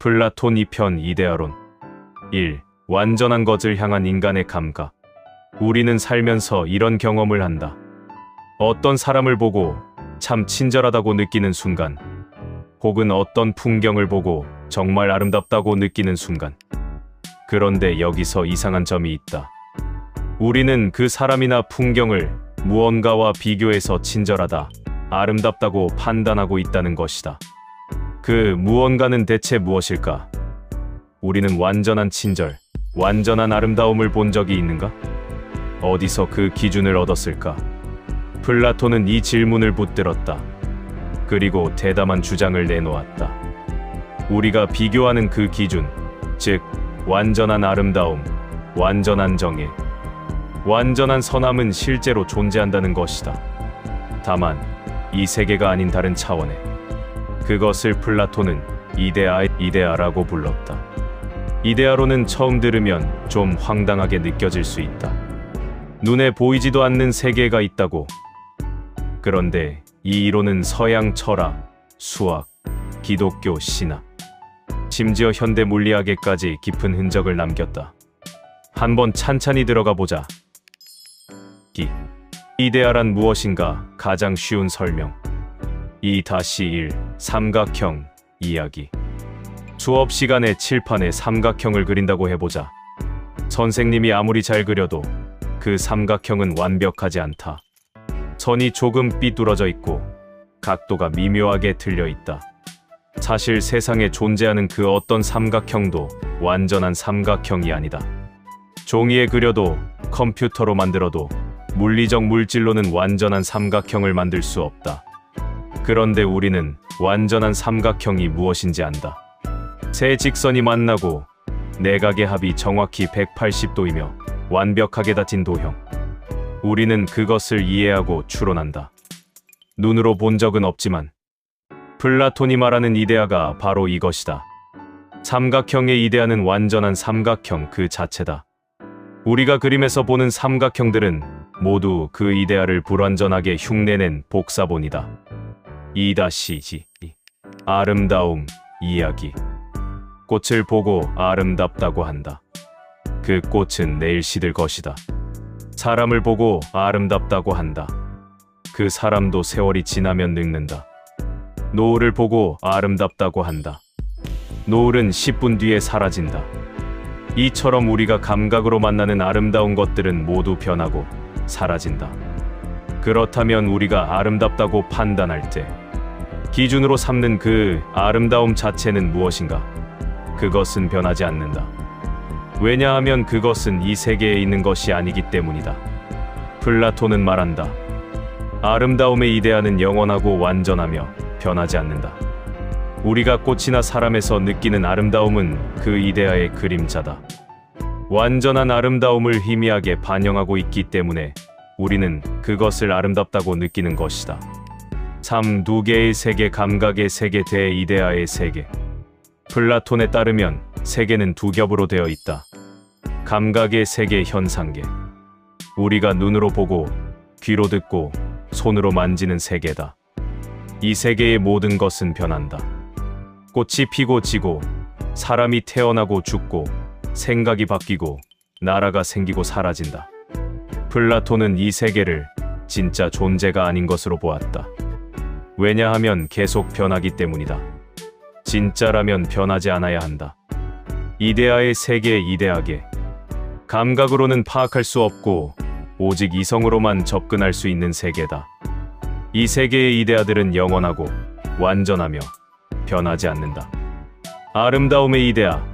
플라톤 2편 이데아론 1. 완전한 것을 향한 인간의 감각. 우리는 살면서 이런 경험을 한다. 어떤 사람을 보고 참 친절하다고 느끼는 순간, 혹은 어떤 풍경을 보고 정말 아름답다고 느끼는 순간. 그런데 여기서 이상한 점이 있다. 우리는 그 사람이나 풍경을 무언가와 비교해서 친절하다, 아름답다고 판단하고 있다는 것이다. 그 무언가는 대체 무엇일까? 우리는 완전한 친절, 완전한 아름다움을 본 적이 있는가? 어디서 그 기준을 얻었을까? 플라톤은 이 질문을 붙들었다. 그리고 대담한 주장을 내놓았다. 우리가 비교하는 그 기준, 즉 완전한 아름다움, 완전한 정의, 완전한 선함은 실제로 존재한다는 것이다. 다만 이 세계가 아닌 다른 차원에, 그것을 플라톤은 이데아라고 불렀다. 이데아로는 처음 들으면 좀 황당하게 느껴질 수 있다. 눈에 보이지도 않는 세계가 있다고. 그런데 이 이론은 서양 철학, 수학, 기독교 신학, 심지어 현대 물리학에까지 깊은 흔적을 남겼다. 한번 찬찬히 들어가 보자. 이데아란 무엇인가? 가장 쉬운 설명. 2-1 삼각형 이야기. 수업 시간에 칠판에 삼각형을 그린다고 해보자. 선생님이 아무리 잘 그려도 그 삼각형은 완벽하지 않다. 선이 조금 삐뚤어져 있고 각도가 미묘하게 틀려 있다. 사실 세상에 존재하는 그 어떤 삼각형도 완전한 삼각형이 아니다. 종이에 그려도 컴퓨터로 만들어도 물리적 물질로는 완전한 삼각형을 만들 수 없다. 그런데 우리는 완전한 삼각형이 무엇인지 안다. 세 직선이 만나고 내각의 합이 정확히 180도이며 완벽하게 닫힌 도형. 우리는 그것을 이해하고 추론한다. 눈으로 본 적은 없지만 플라톤이 말하는 이데아가 바로 이것이다. 삼각형의 이데아는 완전한 삼각형 그 자체다. 우리가 그림에서 보는 삼각형들은 모두 그 이데아를 불완전하게 흉내낸 복사본이다. 2-2 아름다움 이야기. 꽃을 보고 아름답다고 한다. 그 꽃은 내일 시들 것이다. 사람을 보고 아름답다고 한다. 그 사람도 세월이 지나면 늙는다. 노을을 보고 아름답다고 한다. 노을은 10분 뒤에 사라진다. 이처럼 우리가 감각으로 만나는 아름다운 것들은 모두 변하고 사라진다. 그렇다면 우리가 아름답다고 판단할 때 기준으로 삼는 그 아름다움 자체는 무엇인가? 그것은 변하지 않는다. 왜냐하면 그것은 이 세계에 있는 것이 아니기 때문이다. 플라톤은 말한다. 아름다움의 이데아는 영원하고 완전하며 변하지 않는다. 우리가 꽃이나 사람에서 느끼는 아름다움은 그 이데아의 그림자다. 완전한 아름다움을 희미하게 반영하고 있기 때문에 우리는 그것을 아름답다고 느끼는 것이다. 2개의 세계, 감각의 세계 대 이데아의 세계. 플라톤에 따르면 세계는 두 겹으로 되어 있다. 감각의 세계, 현상계. 우리가 눈으로 보고 귀로 듣고 손으로 만지는 세계다. 이 세계의 모든 것은 변한다. 꽃이 피고 지고, 사람이 태어나고 죽고, 생각이 바뀌고, 나라가 생기고 사라진다. 플라톤은 이 세계를 진짜 존재가 아닌 것으로 보았다. 왜냐하면 계속 변하기 때문이다. 진짜라면 변하지 않아야 한다. 이데아의 세계, 이데아계. 감각으로는 파악할 수 없고 오직 이성으로만 접근할 수 있는 세계다. 이 세계의 이데아들은 영원하고 완전하며 변하지 않는다. 아름다움의 이데아,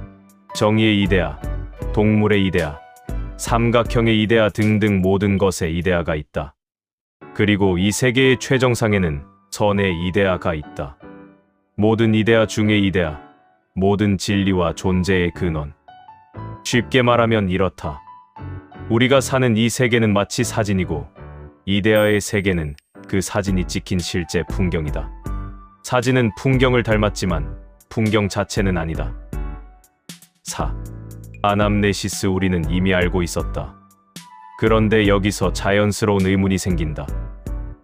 정의의 이데아, 동물의 이데아, 삼각형의 이데아 등등 모든 것에 이데아가 있다. 그리고 이 세계의 최정상에는 선의 이데아가 있다. 모든 이데아 중의 이데아, 모든 진리와 존재의 근원. 쉽게 말하면 이렇다. 우리가 사는 이 세계는 마치 사진이고 이데아의 세계는 그 사진이 찍힌 실제 풍경이다. 사진은 풍경을 닮았지만 풍경 자체는 아니다. 4. 아남네시스. 우리는 이미 알고 있었다. 그런데 여기서 자연스러운 의문이 생긴다.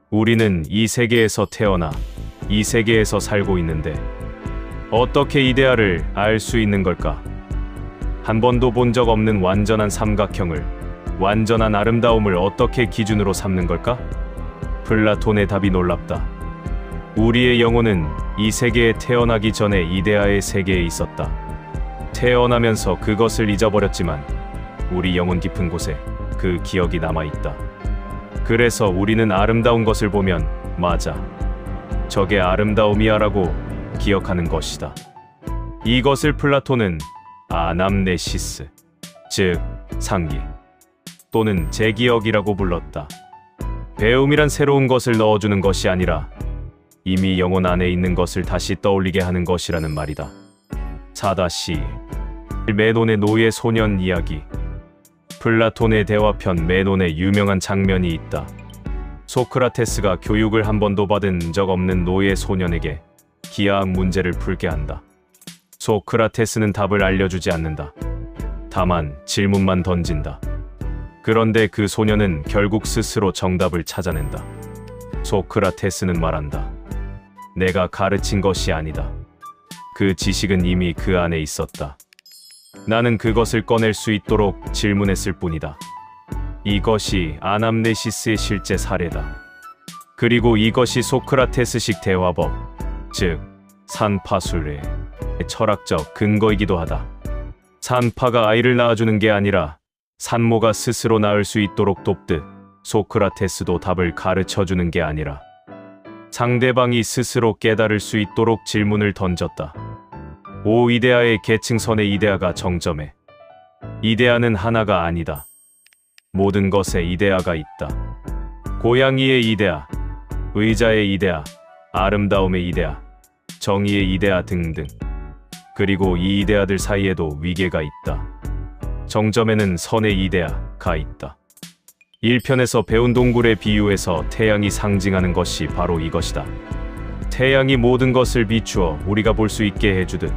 우리는 이 세계에서 태어나 이 세계에서 살고 있는데 어떻게 이데아를 알 수 있는 걸까? 한 번도 본 적 없는 완전한 삼각형을, 완전한 아름다움을 어떻게 기준으로 삼는 걸까? 플라톤의 답이 놀랍다. 우리의 영혼은 이 세계에 태어나기 전에 이데아의 세계에 있었다. 태어나면서 그것을 잊어버렸지만 우리 영혼 깊은 곳에 그 기억이 남아있다. 그래서 우리는 아름다운 것을 보면 맞아, 저게 아름다움이야 라고 기억하는 것이다. 이것을 플라톤은 아남네시스, 즉 상기 또는 재기억이라고 불렀다. 배움이란 새로운 것을 넣어주는 것이 아니라 이미 영혼 안에 있는 것을 다시 떠올리게 하는 것이라는 말이다. 4-1 메논의 노예 소년 이야기. 플라톤의 대화편 메논에 유명한 장면이 있다. 소크라테스가 교육을 한 번도 받은 적 없는 노예 소년에게 기하학 문제를 풀게 한다. 소크라테스는 답을 알려주지 않는다. 다만 질문만 던진다. 그런데 그 소년은 결국 스스로 정답을 찾아낸다. 소크라테스는 말한다. 내가 가르친 것이 아니다. 그 지식은 이미 그 안에 있었다. 나는 그것을 꺼낼 수 있도록 질문했을 뿐이다. 이것이 아남네시스의 실제 사례다. 그리고 이것이 소크라테스식 대화법, 즉 산파술의 철학적 근거이기도 하다. 산파가 아이를 낳아주는 게 아니라 산모가 스스로 낳을 수 있도록 돕듯 소크라테스도 답을 가르쳐주는 게 아니라 상대방이 스스로 깨달을 수 있도록 질문을 던졌다. 오 이데아의 계층선의 이데아가 정점에. 이데아는 하나가 아니다. 모든 것에 이데아가 있다. 고양이의 이데아, 의자의 이데아, 아름다움의 이데아, 정의의 이데아 등등. 그리고 이 이데아들 사이에도 위계가 있다. 정점에는 선의 이데아가 있다. 1편에서 배운 동굴의 비유에서 태양이 상징하는 것이 바로 이것이다. 태양이 모든 것을 비추어 우리가 볼 수 있게 해주듯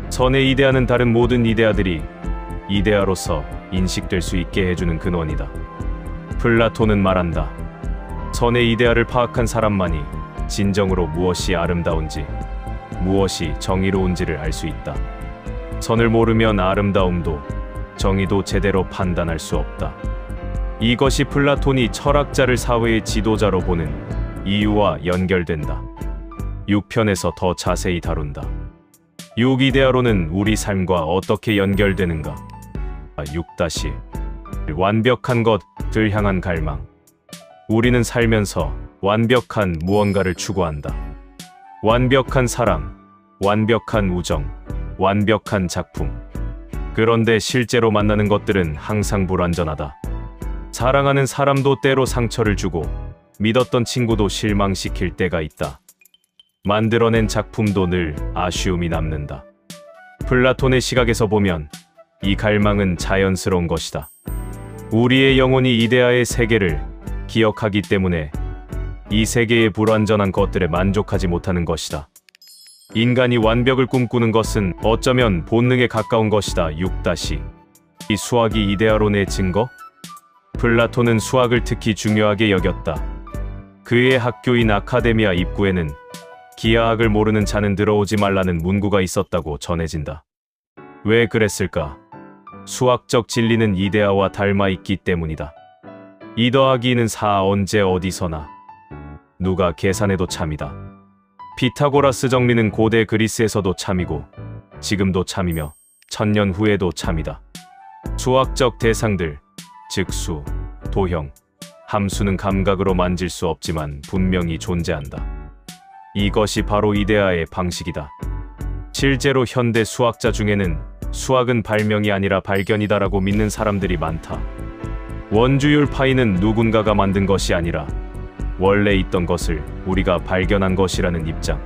선의 이데아는 다른 모든 이데아들이 이데아로서 인식될 수 있게 해주는 근원이다. 플라톤은 말한다. 선의 이데아를 파악한 사람만이 진정으로 무엇이 아름다운지, 무엇이 정의로운지를 알 수 있다. 선을 모르면 아름다움도 정의도 제대로 판단할 수 없다. 이것이 플라톤이 철학자를 사회의 지도자로 보는 이유와 연결된다. 6편에서 더 자세히 다룬다. 6이데아로는 우리 삶과 어떻게 연결되는가? 6-1 완벽한 것을 향한 갈망. 우리는 살면서 완벽한 무언가를 추구한다. 완벽한 사랑, 완벽한 우정, 완벽한 작품. 그런데 실제로 만나는 것들은 항상 불완전하다. 사랑하는 사람도 때로 상처를 주고 믿었던 친구도 실망시킬 때가 있다. 만들어낸 작품도 늘 아쉬움이 남는다. 플라톤의 시각에서 보면 이 갈망은 자연스러운 것이다. 우리의 영혼이 이데아의 세계를 기억하기 때문에 이 세계의 불완전한 것들에 만족하지 못하는 것이다. 인간이 완벽을 꿈꾸는 것은 어쩌면 본능에 가까운 것이다. 6-2 이 수학이 이데아론의 증거? 플라톤은 수학을 특히 중요하게 여겼다. 그의 학교인 아카데미아 입구에는 기하학을 모르는 자는 들어오지 말라는 문구가 있었다고 전해진다. 왜 그랬을까? 수학적 진리는 이데아와 닮아 있기 때문이다. 2 더하기 2는 4 언제 어디서나 누가 계산해도 참이다. 피타고라스 정리는 고대 그리스에서도 참이고 지금도 참이며 1000년 후에도 참이다. 수학적 대상들, 즉 수, 도형, 함수는 감각으로 만질 수 없지만 분명히 존재한다. 이것이 바로 이데아의 방식이다. 실제로 현대 수학자 중에는 수학은 발명이 아니라 발견이다라고 믿는 사람들이 많다. 원주율 파이는 누군가가 만든 것이 아니라 원래 있던 것을 우리가 발견한 것이라는 입장.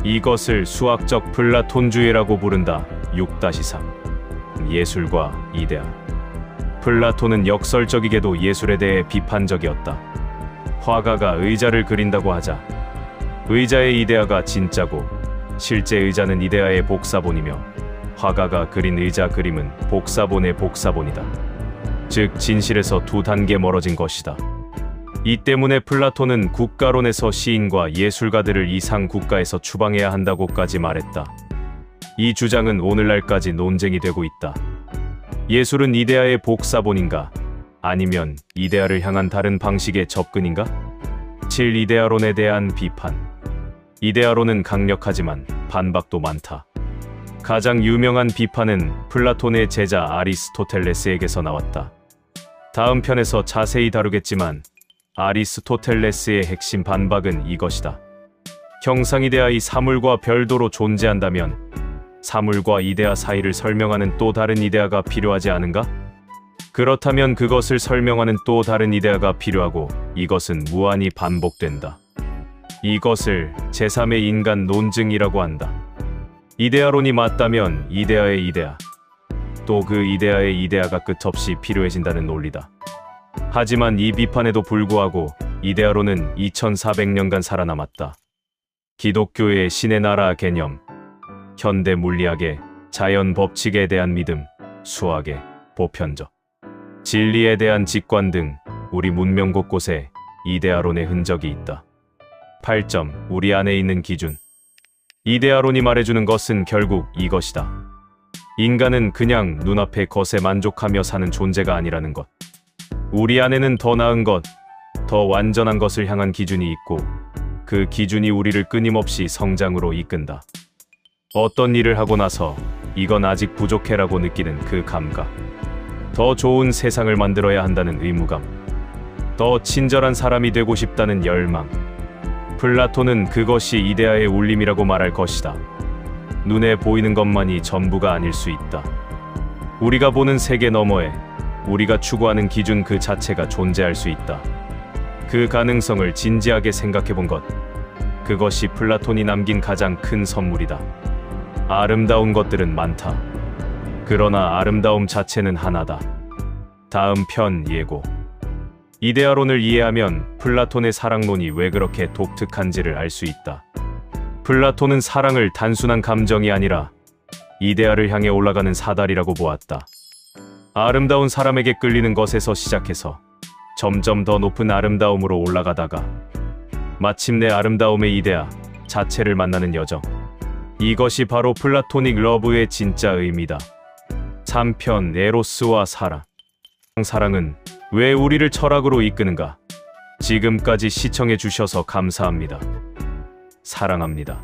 이것을 수학적 플라톤주의라고 부른다. 6-3 예술과 이데아. 플라톤은 역설적이게도 예술에 대해 비판적이었다. 화가가 의자를 그린다고 하자 의자의 이데아가 진짜고 실제 의자는 이데아의 복사본이며 화가가 그린 의자 그림은 복사본의 복사본이다. 즉 진실에서 2단계 멀어진 것이다. 이 때문에 플라톤은 국가론에서 시인과 예술가들을 이상 국가에서 추방해야 한다고까지 말했다. 이 주장은 오늘날까지 논쟁이 되고 있다. 예술은 이데아의 복사본인가? 아니면 이데아를 향한 다른 방식의 접근인가? 7. 이데아론에 대한 비판. 이데아론은 강력하지만 반박도 많다. 가장 유명한 비판은 플라톤의 제자 아리스토텔레스에게서 나왔다. 다음 편에서 자세히 다루겠지만 아리스토텔레스의 핵심 반박은 이것이다. 형상이데아의 사물과 별도로 존재한다면 사물과 이데아 사이를 설명하는 또 다른 이데아가 필요하지 않은가? 그렇다면 그것을 설명하는 또 다른 이데아가 필요하고 이것은 무한히 반복된다. 이것을 제3의 인간 논증이라고 한다. 이데아론이 맞다면 이데아의 이데아, 또 그 이데아의 이데아가 끝없이 필요해진다는 논리다. 하지만 이 비판에도 불구하고 이데아론은 2400년간 살아남았다. 기독교의 신의 나라 개념, 현대 물리학의 자연 법칙에 대한 믿음, 수학의 보편적, 진리에 대한 직관 등 우리 문명 곳곳에 이데아론의 흔적이 있다. 8점. 우리 안에 있는 기준. 이데아론이 말해주는 것은 결국 이것이다. 인간은 그냥 눈앞의 것에 만족하며 사는 존재가 아니라는 것. 우리 안에는 더 나은 것, 더 완전한 것을 향한 기준이 있고 그 기준이 우리를 끊임없이 성장으로 이끈다. 어떤 일을 하고 나서 이건 아직 부족해라고 느끼는 그 감각, 더 좋은 세상을 만들어야 한다는 의무감, 더 친절한 사람이 되고 싶다는 열망. 플라톤은 그것이 이데아의 울림이라고 말할 것이다. 눈에 보이는 것만이 전부가 아닐 수 있다. 우리가 보는 세계 너머에 우리가 추구하는 기준 그 자체가 존재할 수 있다. 그 가능성을 진지하게 생각해 본 것, 그것이 플라톤이 남긴 가장 큰 선물이다. 아름다운 것들은 많다. 그러나 아름다움 자체는 하나다. 다음 편 예고. 이데아론을 이해하면 플라톤의 사랑론이 왜 그렇게 독특한지를 알 수 있다. 플라톤은 사랑을 단순한 감정이 아니라 이데아를 향해 올라가는 사다리라고 보았다. 아름다운 사람에게 끌리는 것에서 시작해서 점점 더 높은 아름다움으로 올라가다가 마침내 아름다움의 이데아 자체를 만나는 여정. 이것이 바로 플라토닉 러브의 진짜 의미다. 3편 에로스와 사랑. 사랑은 왜 우리를 철학으로 이끄는가? 지금까지 시청해 주셔서 감사합니다. 사랑합니다.